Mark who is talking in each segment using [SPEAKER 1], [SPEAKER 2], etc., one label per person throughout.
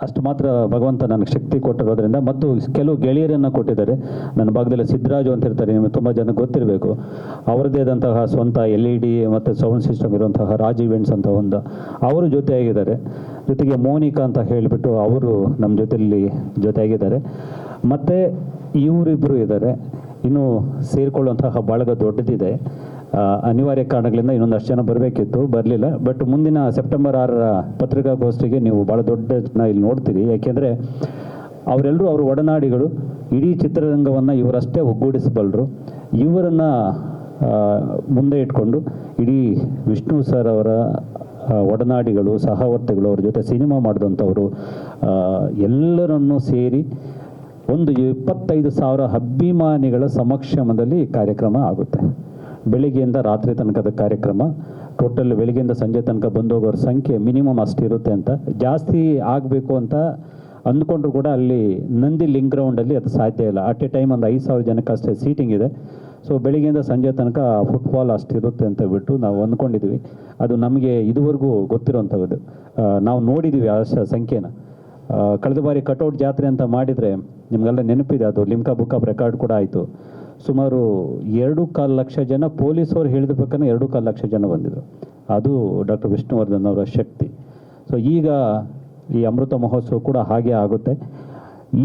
[SPEAKER 1] ಅಷ್ಟು ಮಾತ್ರ ಭಗವಂತ ನನಗೆ ಶಕ್ತಿ ಕೊಟ್ಟಿರೋದ್ರಿಂದ, ಮತ್ತು ಕೆಲವು ಗೆಳೆಯರನ್ನು ಕೊಟ್ಟಿದ್ದಾರೆ. ನನ್ನ ಭಾಗದಲ್ಲಿ ಸಿದ್ದರಾಜು ಅಂತ ಇರ್ತಾರೆ, ನಿಮಗೆ ತುಂಬ ಜನ ಗೊತ್ತಿರಬೇಕು. ಅವರದೇ ಆದಂತಹ ಸ್ವಂತ LED ಮತ್ತು ಸೌಂಡ್ ಸಿಸ್ಟಮ್ ಇರುವಂತಹ ರಾಜ್ ಇವೆಂಟ್ಸ್ ಅಂತ ಅವರು ಜೊತೆಯಾಗಿದ್ದಾರೆ. ಜೊತೆಗೆ ಮೋನಿಕಾ ಅಂತ ಹೇಳಿಬಿಟ್ಟು ಅವರು ನಮ್ಮ ಜೊತೆಯಾಗಿದ್ದಾರೆ. ಮತ್ತು ಇವರಿಬ್ಬರು ಇದ್ದಾರೆ. ಇನ್ನೂ ಸೇರಿಕೊಳ್ಳುವಂತಹ ಬಳಗ ದೊಡ್ಡದಿದೆ. ಅನಿವಾರ್ಯ ಕಾರಣಗಳಿಂದ ಇನ್ನೊಂದಷ್ಟು ಜನ ಬರಬೇಕಿತ್ತು, ಬರಲಿಲ್ಲ. ಬಟ್ ಮುಂದಿನ ಸೆಪ್ಟೆಂಬರ್ 6ರ ಪತ್ರಿಕಾಗೋಷ್ಠಿಗೆ ನೀವು ಭಾಳ ದೊಡ್ಡ ಜನ ಇಲ್ಲಿ ನೋಡ್ತೀರಿ. ಯಾಕೆಂದರೆ ಅವರೆಲ್ಲರೂ ಅವರ ಒಡನಾಡಿಗಳು. ಇಡೀ ಚಿತ್ರರಂಗವನ್ನು ಇವರಷ್ಟೇ ಒಗ್ಗೂಡಿಸಬಲ್ಲರು. ಇವರನ್ನು ಮುಂದೆ ಇಟ್ಕೊಂಡು ಇಡೀ ವಿಷ್ಣು ಸರ್ ಅವರ ಒಡನಾಡಿಗಳು, ಸಹವರ್ತಿಗಳು, ಅವ್ರ ಜೊತೆ ಸಿನಿಮಾ ಮಾಡಿದಂಥವರು ಎಲ್ಲರನ್ನೂ ಸೇರಿ ಒಂದು 25,000 ಅಭಿಮಾನಿಗಳ ಸಮಕ್ಷಮದಲ್ಲಿ ಈ ಕಾರ್ಯಕ್ರಮ ಆಗುತ್ತೆ. ಬೆಳಿಗ್ಗೆಯಿಂದ ರಾತ್ರಿ ತನಕದ ಕಾರ್ಯಕ್ರಮ. ಟೋಟಲ್ ಬೆಳಿಗ್ಗೆಯಿಂದ ಸಂಜೆ ತನಕ ಬಂದೋಗೋರ ಸಂಖ್ಯೆ ಮಿನಿಮಮ್ ಅಷ್ಟಿರುತ್ತೆ ಅಂತ. ಜಾಸ್ತಿ ಆಗಬೇಕು ಅಂತ ಅಂದ್ಕೊಂಡ್ರು ಕೂಡ ಅಲ್ಲಿ ನಂದಿ ಲಿಂಕ್ ಗ್ರೌಂಡಲ್ಲಿ ಅದು ಸಾಧ್ಯ ಇಲ್ಲ. ಅಟ್ ಎ ಟೈಮ್ ಒಂದು 5,000 ಜನಕ್ಕೆ ಅಷ್ಟೇ ಸೀಟಿಂಗ್ ಇದೆ. ಸೊ ಬೆಳಿಗ್ಗೆಯಿಂದ ಸಂಜೆ ತನಕ ಫುಟ್ಬಾಲ್ ಅಷ್ಟಿರುತ್ತೆ ಅಂತ ಬಿಟ್ಟು ನಾವು ಅಂದ್ಕೊಂಡಿದ್ವಿ. ಅದು ನಮಗೆ ಇದುವರೆಗೂ ಗೊತ್ತಿರೋಂಥದ್ದು. ನಾವು ನೋಡಿದ್ದೀವಿ ಆ ಸಂಖ್ಯೆನ. ಕಳೆದ ಬಾರಿ ಕಟೌಟ್ ಜಾತ್ರೆ ಅಂತ ಮಾಡಿದರೆ ನಿಮಗೆಲ್ಲ ನೆನಪಿದೆ, ಅದು ಲಿಮ್ಕಾ ಬುಕ್ ಆಫ್ ರೆಕಾರ್ಡ್ ಕೂಡ ಆಯಿತು. ಸುಮಾರು 2.25 ಲಕ್ಷ ಜನ, ಪೊಲೀಸವ್ರು ಹೇಳಿದ ಪ್ರಕಾರ 2.25 ಲಕ್ಷ ಜನ ಬಂದಿದ್ರು. ಅದು ಡಾಕ್ಟರ್ ವಿಷ್ಣುವರ್ಧನ್ ಅವರ ಶಕ್ತಿ. ಸೊ ಈಗ ಈ ಅಮೃತ ಮಹೋತ್ಸವ ಕೂಡ ಹಾಗೆ ಆಗುತ್ತೆ.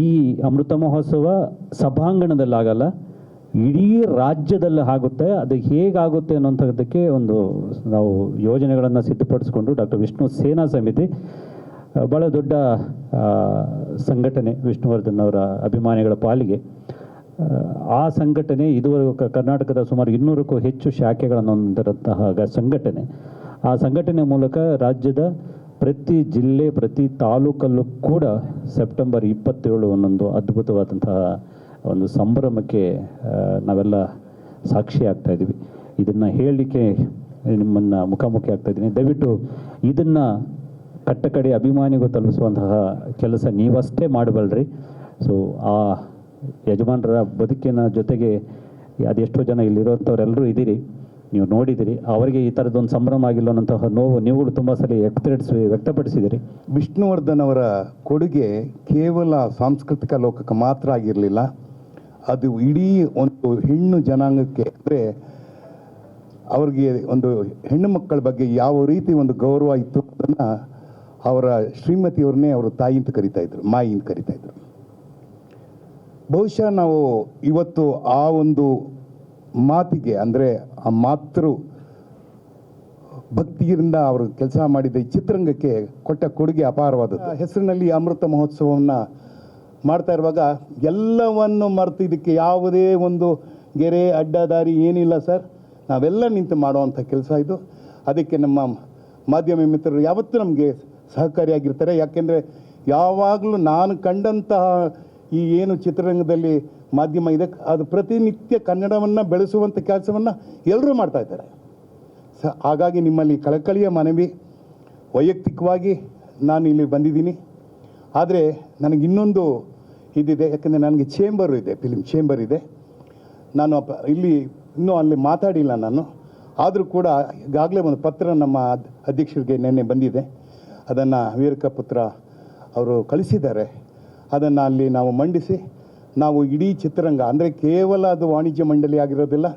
[SPEAKER 1] ಈ ಅಮೃತ ಮಹೋತ್ಸವ ಸಭಾಂಗಣದಲ್ಲಾಗಲ್ಲ, ಇಡೀ ರಾಜ್ಯದಲ್ಲಿ ಆಗುತ್ತೆ. ಅದು ಹೇಗಾಗುತ್ತೆ ಅನ್ನೋಂಥದ್ದಕ್ಕೆ ಒಂದು ನಾವು ಯೋಜನೆಗಳನ್ನು ಸಿದ್ಧಪಡಿಸ್ಕೊಂಡು ಡಾಕ್ಟರ್ ವಿಷ್ಣು ಸೇನಾ ಸಮಿತಿ ಭಾಳ ದೊಡ್ಡ ಸಂಘಟನೆ ವಿಷ್ಣುವರ್ಧನ್ ಅವರ ಅಭಿಮಾನಿಗಳ ಪಾಲಿಗೆ. ಆ ಸಂಘಟನೆ ಇದುವರೆಗೂ ಕರ್ನಾಟಕದ ಸುಮಾರು 200ಕ್ಕೂ ಹೆಚ್ಚು ಶಾಖೆಗಳನ್ನು ಹೊಂದಿರುವಂತಹ ಸಂಘಟನೆ. ಆ ಸಂಘಟನೆ ಮೂಲಕ ರಾಜ್ಯದ ಪ್ರತಿ ಜಿಲ್ಲೆ, ಪ್ರತಿ ತಾಲೂಕಲ್ಲೂ ಕೂಡ ಸೆಪ್ಟೆಂಬರ್ 27 ಒಂದೊಂದು ಅದ್ಭುತವಾದಂತಹ ಒಂದು ಸಂಭ್ರಮಕ್ಕೆ ನಾವೆಲ್ಲ ಸಾಕ್ಷಿ ಆಗ್ತಾ ಇದ್ದೀವಿ. ಇದನ್ನು ಹೇಳಲಿಕ್ಕೆ ನಿಮ್ಮನ್ನು ಮುಖಾಮುಖಿ ಆಗ್ತಾ ಇದ್ದೀನಿ. ದಯವಿಟ್ಟು ಇದನ್ನು ಕಟ್ಟಕಡೆ ಅಭಿಮಾನಿಗೂ ತಲುಪಿಸುವಂತಹ ಕೆಲಸ ನೀವಷ್ಟೇ ಮಾಡಬಲ್ರಿ. ಸೊ ಆ ಯಜಮಾನರ ಬದುಕಿನ ಜೊತೆಗೆ ಅದೆಷ್ಟೋ ಜನ ಇಲ್ಲಿರುವಂಥವ್ರೆಲ್ಲರೂ ಇದ್ದೀರಿ, ನೀವು ನೋಡಿದ್ದೀರಿ. ಅವರಿಗೆ ಈ ಥರದ್ದೊಂದು ಸಂಭ್ರಮ ಆಗಿಲ್ಲ ಅನ್ನೋಂತಹ ನೋವು ನೀವುಗಳು ತುಂಬ ಸಲ ವ್ಯಕ್ತಪಡಿಸಿದ್ದೀರಿ.
[SPEAKER 2] ವಿಷ್ಣುವರ್ಧನ್ ಅವರ ಕೊಡುಗೆ ಕೇವಲ ಸಾಂಸ್ಕೃತಿಕ ಲೋಕಕ್ಕೆ ಮಾತ್ರ ಆಗಿರಲಿಲ್ಲ, ಅದು ಇಡೀ ಒಂದು ಹೆಣ್ಣು ಜನಾಂಗಕ್ಕೆ, ಅಂದರೆ ಅವ್ರಿಗೆ ಒಂದು ಹೆಣ್ಣು ಮಕ್ಕಳ ಬಗ್ಗೆ ಯಾವ ರೀತಿ ಒಂದು ಗೌರವ ಇತ್ತು ಅದನ್ನು ಅವರ ಶ್ರೀಮತಿಯವ್ರನ್ನೇ ಅವರು ತಾಯಿ ಅಂತ ಕರಿತಾಯಿದ್ರು, ಮಾಯಿ ಅಂತ ಕರಿತಾಯಿದ್ರು. ಬಹುಶಃ ನಾವು ಇವತ್ತು ಆ ಒಂದು ಮಾತಿಗೆ, ಅಂದರೆ ಆ ಮಾತೃ ಭಕ್ತಿಯಿಂದ ಅವರು ಕೆಲಸ ಮಾಡಿದ ಈ ಚಿತ್ರರಂಗಕ್ಕೆ ಕೊಟ್ಟ ಕೊಡುಗೆ ಅಪಾರವಾದದ್ದು. ಹೆಸರಿನಲ್ಲಿ ಅಮೃತ ಮಹೋತ್ಸವವನ್ನು ಮಾಡ್ತಾ ಇರುವಾಗ ಎಲ್ಲವನ್ನು ಮರೆತು ಇದಕ್ಕೆ ಯಾವುದೇ ಒಂದು ಗೆರೆ ಅಡ್ಡದಾರಿ ಏನಿಲ್ಲ ಸರ್, ನಾವೆಲ್ಲ ನಿಂತು ಮಾಡುವಂಥ ಕೆಲಸ ಇದು. ಅದಕ್ಕೆ ನಮ್ಮ ಮಾಧ್ಯಮ ಮಿತ್ರರು ಯಾವತ್ತೂ ನಮಗೆ ಸಹಕಾರಿಯಾಗಿರ್ತಾರೆ. ಯಾಕೆಂದರೆ ಯಾವಾಗಲೂ ನಾನು ಕಂಡಂತಹ ಈ ಏನು ಚಿತ್ರರಂಗದಲ್ಲಿ ಮಾಧ್ಯಮ ಇದೆ, ಅದು ಪ್ರತಿನಿತ್ಯ ಕನ್ನಡವನ್ನು ಬೆಳೆಸುವಂಥ ಕೆಲಸವನ್ನು ಎಲ್ಲರೂ ಮಾಡ್ತಾಯಿದ್ದಾರೆ. ಹಾಗಾಗಿ ನಿಮ್ಮಲ್ಲಿ ಕಳಕಳಿಯ ಮನವಿ. ವೈಯಕ್ತಿಕವಾಗಿ ನಾನು ಇಲ್ಲಿ ಬಂದಿದ್ದೀನಿ, ಆದರೆ ನನಗೆ ಇನ್ನೊಂದು ಇದಿದೆ. ಯಾಕೆಂದರೆ ನನಗೆ ಚೇಂಬರು ಇದೆ, ಫಿಲ್ಮ್ ಚೇಂಬರ್ ಇದೆ. ನಾನು ಇಲ್ಲಿ ಇನ್ನೂ ಅಲ್ಲಿ ಮಾತಾಡಿಲ್ಲ ನಾನು. ಆದರೂ ಕೂಡ ಈಗಾಗಲೇ ಒಂದು ಪತ್ರ ನಮ್ಮ ಅಧ್ಯಕ್ಷರಿಗೆ ನಿನ್ನೆ ಬಂದಿದೆ. ಅದನ್ನು ವೀರಕ ಪುತ್ರ ಅವರು ಕಳಿಸಿದ್ದಾರೆ. ಅದನ್ನು ಅಲ್ಲಿ ನಾವು ಮಂಡಿಸಿ, ನಾವು ಇಡೀ ಚಿತ್ರರಂಗ, ಅಂದರೆ ಕೇವಲ ಅದು ವಾಣಿಜ್ಯ ಮಂಡಳಿ ಆಗಿರೋದಿಲ್ಲ,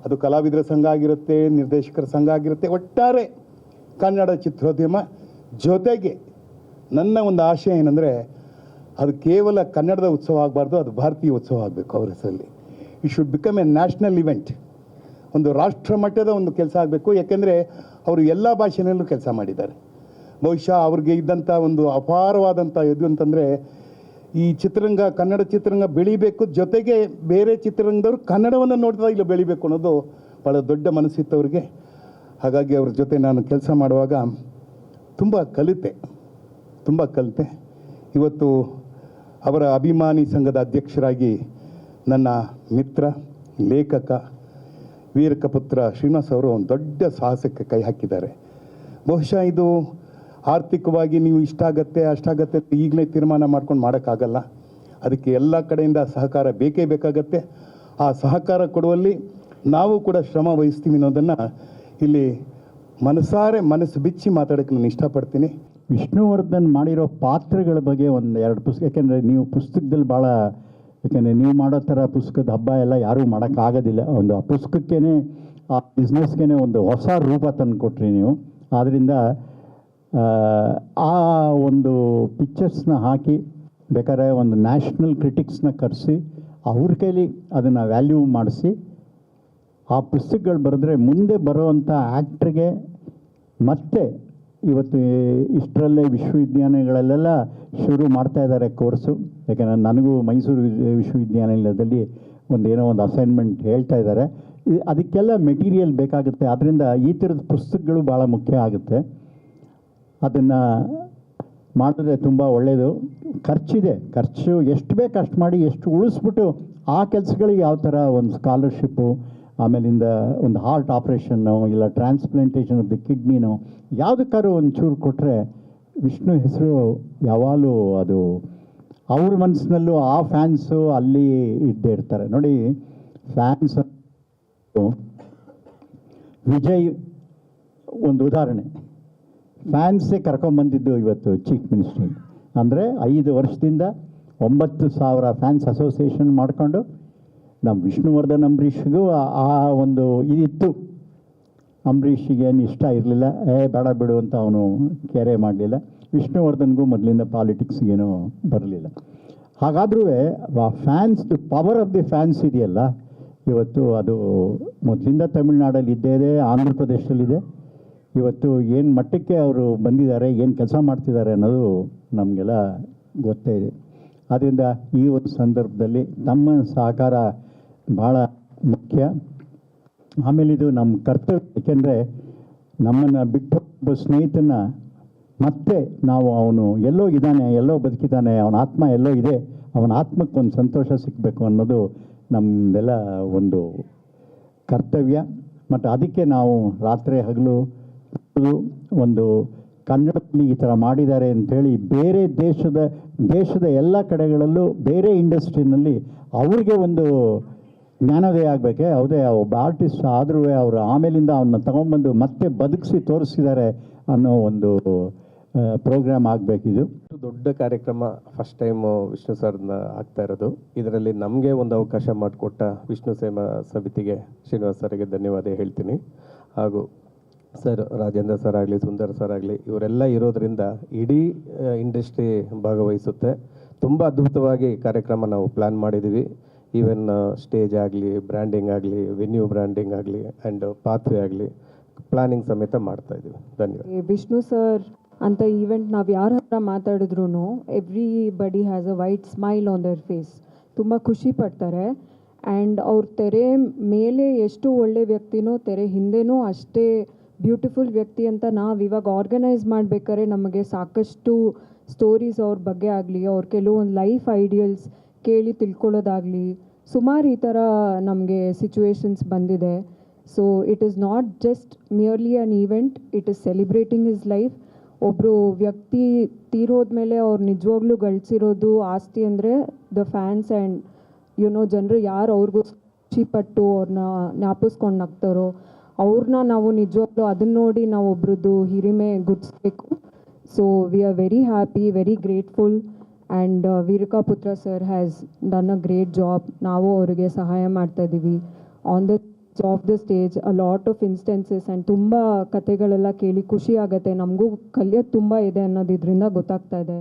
[SPEAKER 2] ಅದು ಕಲಾವಿದರ ಸಂಘ ಆಗಿರುತ್ತೆ, ನಿರ್ದೇಶಕರ ಸಂಘ ಆಗಿರುತ್ತೆ, ಒಟ್ಟಾರೆ ಕನ್ನಡ ಚಿತ್ರೋದ್ಯಮ ಜೊತೆಗೆ ನನ್ನ ಒಂದು ಆಶಯ ಏನಂದರೆ ಅದು ಕೇವಲ ಕನ್ನಡದ ಉತ್ಸವ ಆಗಬಾರ್ದು, ಅದು ಭಾರತೀಯ ಉತ್ಸವ ಆಗಬೇಕು ಅವ್ರ ಹೆಸರಲ್ಲಿ. It should become A national event, ಒಂದು ರಾಷ್ಟ್ರ ಮಟ್ಟದ ಒಂದು ಕೆಲಸ ಆಗಬೇಕು. ಯಾಕೆಂದರೆ ಅವರು ಎಲ್ಲ ಭಾಷೆಯಲ್ಲೂ ಕೆಲಸ ಮಾಡಿದ್ದಾರೆ. ಬಹುಶಃ ಅವ್ರಿಗೆ ಇದ್ದಂಥ ಒಂದು ಅಪಾರವಾದಂಥ ಇದು ಅಂತಂದರೆ ಈ ಚಿತ್ರರಂಗ, ಕನ್ನಡ ಚಿತ್ರರಂಗ ಬೆಳಿಬೇಕು, ಜೊತೆಗೆ ಬೇರೆ ಚಿತ್ರರಂಗದವರು ಕನ್ನಡವನ್ನು ನೋಡ್ತಾ ಇಲ್ಲ ಬೆಳಿಬೇಕು ಅನ್ನೋದು ಭಾಳ ದೊಡ್ಡ ಮನಸ್ಸಿತ್ತವ್ರಿಗೆ. ಹಾಗಾಗಿ ಅವ್ರ ಜೊತೆ ನಾನು ಕೆಲಸ ಮಾಡುವಾಗ ತುಂಬ ಕಲಿತೆ. ಇವತ್ತು ಅವರ ಅಭಿಮಾನಿ ಸಂಘದ ಅಧ್ಯಕ್ಷರಾಗಿ ನನ್ನ ಮಿತ್ರ, ಲೇಖಕ, ವೀರಕ ಪುತ್ರ ಶ್ರೀನಿವಾಸ್ ಅವರು ಒಂದು ದೊಡ್ಡ ಸಾಹಸಕ್ಕೆ ಕೈ ಹಾಕಿದ್ದಾರೆ. ಬಹುಶಃ ಇದು ಆರ್ಥಿಕವಾಗಿ ನೀವು ಇಷ್ಟಾಗತ್ತೆ ಅಷ್ಟಾಗತ್ತೆ ಈಗಲೇ ತೀರ್ಮಾನ ಮಾಡ್ಕೊಂಡು ಮಾಡೋಕ್ಕಾಗಲ್ಲ. ಅದಕ್ಕೆ ಎಲ್ಲ ಕಡೆಯಿಂದ ಸಹಕಾರ ಬೇಕೇ ಬೇಕಾಗತ್ತೆ. ಆ ಸಹಕಾರ ಕೊಡುವಲ್ಲಿ ನಾವು ಕೂಡ ಶ್ರಮ ವಹಿಸ್ತೀವಿ ಅನ್ನೋದನ್ನು ಇಲ್ಲಿ ಮನಸ್ಸು ಬಿಚ್ಚಿ ಮಾತಾಡೋಕ್ಕೆ ನಾನು ಇಷ್ಟಪಡ್ತೀನಿ.
[SPEAKER 3] ವಿಷ್ಣುವರ್ಧನ್ ಮಾಡಿರೋ ಪಾತ್ರಗಳ ಬಗ್ಗೆ ಒಂದು 2 ಪುಸ್ತಕ, ಯಾಕೆಂದರೆ ನೀವು ಪುಸ್ತಕದಲ್ಲಿ ಭಾಳ, ಯಾಕೆಂದರೆ ನೀವು ಮಾಡೋ ಥರ ಪುಸ್ತಕದ ಹಬ್ಬ ಎಲ್ಲ ಯಾರೂ ಮಾಡೋಕ್ಕಾಗೋದಿಲ್ಲ. ಒಂದು ಆ ಪುಸ್ತಕಕ್ಕೇ, ಆ ಬಿಸ್ನೆಸ್ಗೆ ಒಂದು ಹೊಸ ರೂಪ ತಂದು ಕೊಟ್ರಿ ನೀವು. ಆದ್ದರಿಂದ ಆ ಒಂದು ಪಿಕ್ಚರ್ಸ್ನ ಹಾಕಿ ಬೇಕಾದ್ರೆ ಒಂದು ನ್ಯಾಷನಲ್ ಕ್ರಿಟಿಕ್ಸ್ನ ಕರೆಸಿ ಅವ್ರ ಕೈಲಿ ಅದನ್ನು ವ್ಯಾಲ್ಯೂ ಮಾಡಿಸಿ ಆ ಪುಸ್ತಕಗಳು ಬರೆದ್ರೆ ಮುಂದೆ ಬರೋವಂಥ ಆ್ಯಕ್ಟ್ರಿಗೆ ಮತ್ತೆ ಇವತ್ತು ಇಷ್ಟರಲ್ಲೇ ವಿಶ್ವವಿದ್ಯಾಲಯಗಳಲ್ಲೆಲ್ಲ ಶುರು ಮಾಡ್ತಾ ಇದ್ದಾರೆ ಕೋರ್ಸು. ಯಾಕೆಂದರೆ ನನಗೂ ಮೈಸೂರು ವಿಶ್ವವಿದ್ಯಾನಿಲಯದಲ್ಲಿ ಏನೋ ಒಂದು ಅಸೈನ್ಮೆಂಟ್ ಹೇಳ್ತಾ ಇದ್ದಾರೆ. ಅದಕ್ಕೆಲ್ಲ ಮೆಟೀರಿಯಲ್ ಬೇಕಾಗುತ್ತೆ. ಆದ್ದರಿಂದ ಈ ಥರದ ಪುಸ್ತಕಗಳು ಭಾಳ ಮುಖ್ಯ ಆಗುತ್ತೆ. ಅದನ್ನು ಮಾಡಿದ್ರೆ ತುಂಬ ಒಳ್ಳೆಯದು. ಖರ್ಚಿದೆ, ಖರ್ಚು ಎಷ್ಟು ಬೇಕು ಅಷ್ಟು ಮಾಡಿ, ಎಷ್ಟು ಉಳಿಸ್ಬಿಟ್ಟು ಆ ಕೆಲಸಗಳಿಗೆ ಯಾವ ಥರ ಒಂದು ಸ್ಕಾಲರ್ಶಿಪ್ಪು, ಆಮೇಲಿಂದ ಒಂದು ಹಾರ್ಟ್ ಆಪ್ರೇಷನ್ನು ಇಲ್ಲ ಟ್ರಾನ್ಸ್ಪ್ಲಾಂಟೇಷನ್ ಆಫ್ ದಿ ಕಿಡ್ನಿನೋ ಯಾವುದಕ್ಕಾದ್ರೂ ಒಂಚೂರು ಕೊಟ್ಟರೆ ವಿಷ್ಣು ಹೆಸರು ಯಾವಾಗಲೂ ಅದು ಅವ್ರ ಮನಸ್ಸಿನಲ್ಲೂ ಆ ಫ್ಯಾನ್ಸು ಅಲ್ಲಿ ಇದ್ದೇ ಇರ್ತಾರೆ. ನೋಡಿ, ಫ್ಯಾನ್ಸ್ ವಿಜಯ್ ಒಂದು ಉದಾಹರಣೆ. ಫ್ಯಾನ್ಸೇ ಕರ್ಕೊಂಬಂದಿದ್ದು ಇವತ್ತು ಚೀಫ್ ಮಿನಿಸ್ಟರ್. ಅಂದರೆ 5 ವರ್ಷದಿಂದ 9,000 ಫ್ಯಾನ್ಸ್ ಅಸೋಸಿಯೇಷನ್ ಮಾಡಿಕೊಂಡು ನಮ್ಮ ವಿಷ್ಣುವರ್ಧನ್ ಅಂಬರೀಷ್ಗೂ ಆ ಒಂದು ಇದಿತ್ತು. ಅಂಬರೀಷಿಗೇನು ಇಷ್ಟ ಇರಲಿಲ್ಲ, ಬೇಡ ಬಿಡು ಅಂತ ಅವನು ಕೇರೆ ಮಾಡಲಿಲ್ಲ. ವಿಷ್ಣುವರ್ಧನ್ಗೂ ಮೊದಲಿಂದ ಪಾಲಿಟಿಕ್ಸ್ಗೇನು ಬರಲಿಲ್ಲ. ಹಾಗಾದ್ರೂ ಆ fans, power of the fans ಇದೆಯಲ್ಲ, ಇವತ್ತು ಅದು ಮೊದಲಿಂದ ತಮಿಳ್ನಾಡಲ್ಲಿ ಇದ್ದೇ ಇದೆ, ಆಂಧ್ರ ಪ್ರದೇಶದಲ್ಲಿದೆ. ಇವತ್ತು ಏನು ಮಟ್ಟಕ್ಕೆ ಅವರು ಬಂದಿದ್ದಾರೆ, ಏನು ಕೆಲಸ ಮಾಡ್ತಿದ್ದಾರೆ ಅನ್ನೋದು ನಮಗೆಲ್ಲ ಗೊತ್ತೇ ಇದೆ. ಆದ್ದರಿಂದ ಈ ಒಂದು ಸಂದರ್ಭದಲ್ಲಿ ನಮ್ಮ ಸಹಕಾರ ಭಾಳ ಮುಖ್ಯ. ಆಮೇಲೆ ಇದು ನಮ್ಮ ಕರ್ತವ್ಯ. ಏಕೆಂದರೆ ನಮ್ಮನ್ನು ಬಿಟ್ಟು ಒಬ್ಬ ಸ್ನೇಹಿತನ ಮತ್ತೆ ನಾವು ಅವನು ಎಲ್ಲೋ ಇದ್ದಾನೆ, ಎಲ್ಲೋ ಬದುಕಿದ್ದಾನೆ, ಅವನ ಆತ್ಮ ಎಲ್ಲೋ ಇದೆ, ಅವನ ಆತ್ಮಕ್ಕೆ ಒಂದು ಸಂತೋಷ ಸಿಗಬೇಕು ಅನ್ನೋದು ನಮ್ಮದೆಲ್ಲ ಒಂದು ಕರ್ತವ್ಯ. ಮತ್ತು ಅದಕ್ಕೆ ನಾವು ರಾತ್ರಿ ಹಗಲು ಒಂದು ಕನ್ನಡದಲ್ಲಿ ಈ ಥರ ಮಾಡಿದ್ದಾರೆ ಅಂಥೇಳಿ ಬೇರೆ ದೇಶದ ಎಲ್ಲ ಕಡೆಗಳಲ್ಲೂ ಬೇರೆ ಇಂಡಸ್ಟ್ರಿನಲ್ಲಿ ಅವ್ರಿಗೆ ಒಂದು ಜ್ಞಾನೋದಯ ಆಗಬೇಕೆ. ಹೌದೇ, ಒಬ್ಬ ಆರ್ಟಿಸ್ಟ್ ಆದರೂ ಅವರು ಆಮೇಲಿಂದ ಅವನ್ನ ತಗೊಂಡ್ಬಂದು ಮತ್ತೆ ಬದುಕಿಸಿ ತೋರಿಸಿದ್ದಾರೆ ಅನ್ನೋ ಒಂದು ಪ್ರೋಗ್ರಾಮ್ ಆಗಬೇಕಿದು.
[SPEAKER 4] ದೊಡ್ಡ ಕಾರ್ಯಕ್ರಮ ಫಸ್ಟ್ ಟೈಮು ವಿಷ್ಣು ಸರ್ನ ಆಗ್ತಾ ಇರೋದು. ಇದರಲ್ಲಿ ನಮಗೆ ಒಂದು ಅವಕಾಶ ಮಾಡಿಕೊಟ್ಟ ವಿಷ್ಣು ಸೇವಾ ಸಮಿತಿಗೆ, ಶ್ರೀನಿವಾಸ್ ಸರ್ಗೆ ಧನ್ಯವಾದ ಹೇಳ್ತೀನಿ. ಹಾಗೂ ಸರ್, ರಾಜೇಂದ್ರ ಸರ್ ಆಗಲಿ, ಸುಂದರ್ ಸರ್ ಆಗಲಿ, ಇವರೆಲ್ಲ ಇರೋದರಿಂದ ಇಡೀ ಇಂಡಸ್ಟ್ರಿ ಭಾಗವಹಿಸುತ್ತೆ. ತುಂಬ ಅದ್ಭುತವಾಗಿ ಕಾರ್ಯಕ್ರಮ ನಾವು ಪ್ಲ್ಯಾನ್ ಮಾಡಿದ್ದೀವಿ. ಈವನ್ ಸ್ಟೇಜ್ ಆಗಲಿ, ಬ್ರ್ಯಾಂಡಿಂಗ್ ಆಗಲಿ, ವೆನ್ಯೂ ಬ್ರ್ಯಾಂಡಿಂಗ್ ಆಗಲಿ ಆ್ಯಂಡ್ ಪಾತ್ವೆ ಆಗಲಿ ಪ್ಲಾನಿಂಗ್ ಸಮೇತ ಮಾಡ್ತಾ ಇದ್ದೀವಿ. ಧನ್ಯವಾದ.
[SPEAKER 5] ವಿಷ್ಣು ಸರ್ ಅಂತ ಈವೆಂಟ್ ನಾವು ಯಾರ ಹತ್ರ ಮಾತಾಡಿದ್ರು everybody has a white smile on their face. ತುಂಬ ಖುಷಿ ಪಡ್ತಾರೆ. ಆ್ಯಂಡ್ ಅವ್ರ ತೆರೆ ಮೇಲೆ ಎಷ್ಟು ಒಳ್ಳೆ ವ್ಯಕ್ತಿನೋ ತೆರೆ ಹಿಂದೆನೂ ಅಷ್ಟೇ ಬ್ಯೂಟಿಫುಲ್ ವ್ಯಕ್ತಿ ಅಂತ ನಾವು ಇವಾಗ ಆರ್ಗನೈಸ್ ಮಾಡಬೇಕಾದ್ರೆ ನಮಗೆ ಸಾಕಷ್ಟು ಸ್ಟೋರೀಸ್ ಅವ್ರ ಬಗ್ಗೆ ಆಗಲಿ, ಅವ್ರ ಕೆಲವೊಂದು ಲೈಫ್ ಐಡಿಯಲ್ಸ್ ಕೇಳಿ ತಿಳ್ಕೊಳ್ಳೋದಾಗಲಿ, ಸುಮಾರು ಈ ಥರ ನಮಗೆ ಸಿಚುವೇಶನ್ಸ್ ಬಂದಿದೆ. So it is not just merely an event, it is celebrating his life. ಒಬ್ಬರು ವ್ಯಕ್ತಿ ತೀರೋದ್ಮೇಲೆ ಅವ್ರು ನಿಜವಾಗ್ಲೂ ಗಳಿಸಿರೋದು ಆಸ್ತಿ ಅಂದರೆ ದ ಫ್ಯಾನ್ಸ್ ಆ್ಯಂಡ್ ಜನರು ಯಾರು ಅವ್ರಿಗೂ ಖುಷಿಪಟ್ಟು ಅವ್ರನ್ನ ಜ್ಞಾಪಿಸ್ಕೊಂಡು ನಗ್ತಾರೋ ಅವ್ರನ್ನ ನಾವು ನಿಜವಾಗ್ಲೂ ಅದನ್ನ ನೋಡಿ ನಾವು ಒಬ್ರದ್ದು ಹಿರಿಮೆ ಗುರ್ತಿಸ್ಬೇಕು. So we are very happy, very grateful. And Veerakaputra sir has done a great job. ನಾವು ಅವರಿಗೆ ಸಹಾಯ ಮಾಡ್ತಾ ಇದ್ದೀವಿ on the off the stage. A lot of instances and ತುಂಬ ಕತೆಗಳೆಲ್ಲ ಕೇಳಿ ಖುಷಿ ಆಗುತ್ತೆ. ನಮಗೂ ಕಲಿಯೋದು ತುಂಬ ಇದೆ ಅನ್ನೋದು ಇದರಿಂದ ಗೊತ್ತಾಗ್ತಾ ಇದೆ.